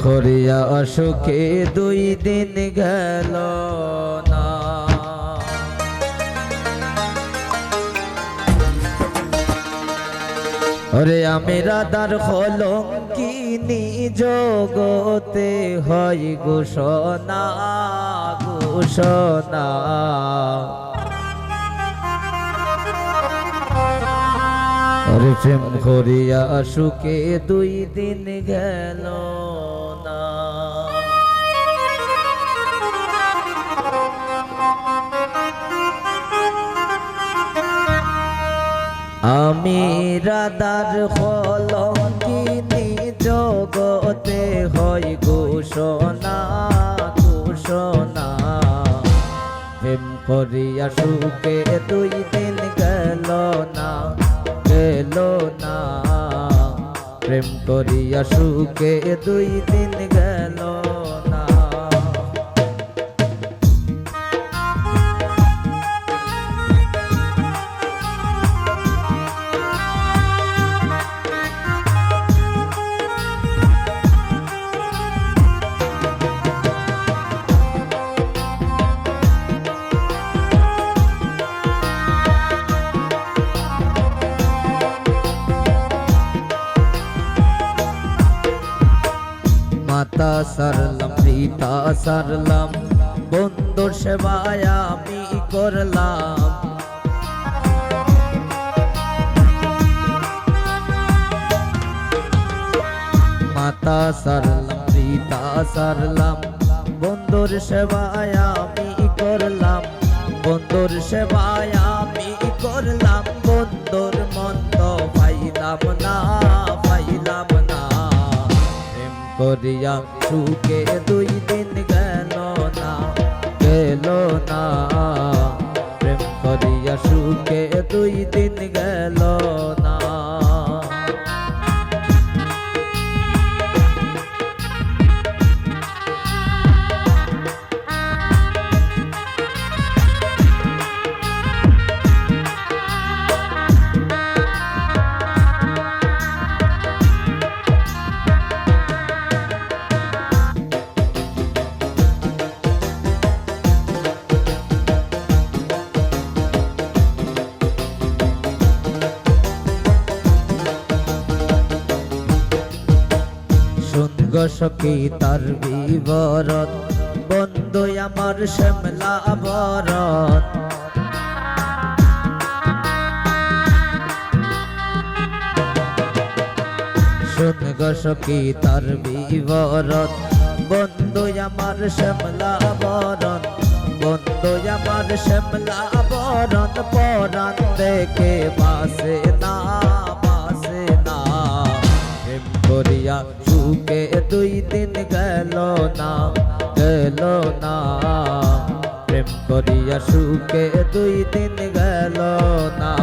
করিয়া সুখে 2 দিন গেল না। ওরে আমি রাধার কলঙ্কিনী জগতে হয় ঘোষণা ঘোষণা। ওরে প্রেম করিয়া সুখে 2 দিন গেল না। আমি রাধার কলঙ্কিনী জগতে হয় ঘোষণা ঘোষণা। প্রেম করিয়া সুখে 2 দিন গেল না গেল না। প্রেম করিয়া সুখে 2 দিন গেল না। মাতা সারলাম পিতা সারলাম বন্ধুর সেবায় আমি করলাম। মাতা সারলাম পিতা সারলাম বন্ধুর সেবায় আমি করলাম। বন্ধুর সেবায় আমি করলাম। বন্ধুর মন্দ পাইলাম না পাইলাম না। করিয়া সুখে 2 দিন গেল না গেল না। প্রেম করিয়া সুখে 2 দিন গেল না। সখী তার বিবরণ বন্ধু আমার শ্যামলা বরণ। শুন গো সখী তার বিবরণ বন্ধু আমার শ্যামলা বরণ। বন্ধু আমার শ্যামলা বরণ পরাণ দেখে বাসে না বাসে না। প্রেম করিয়া সুখে 2 দিন গেল না গেল না। প্রেম করিয়া সুখে 2 দিন গেল না।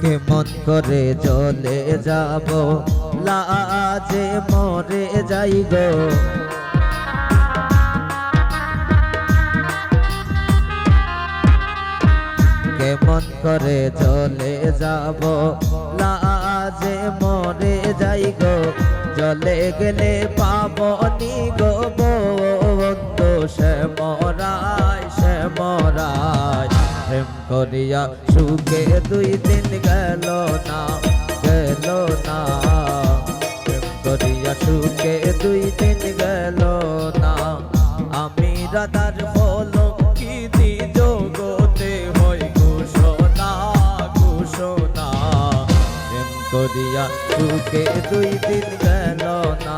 কেমন করে চলে যাব লাজে মরে যাই গো। কেমন করে চলে যাব লাজে মরে যাই গো। চলে গেলে পাবনি গো বন্ধু শ্যামরায় শ্যামরায়। প্রেম করিয়া সুখে 2 দিন গেল না গেল না। প্রেম করিয়া সুখে 2 দিন গেল না। আমি রাধার কলঙ্কিনী জগতে হয় ঘোষণা ঘোষণা। প্রেম করিয়া সুখে 2 দিন গেল না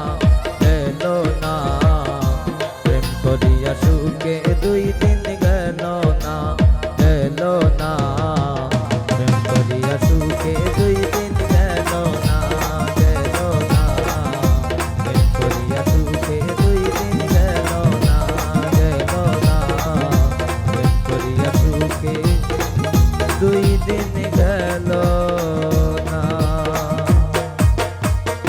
গেল না। প্রেম করিয়া সুখে 2 দিন গেল না গেল 2 দিন গেল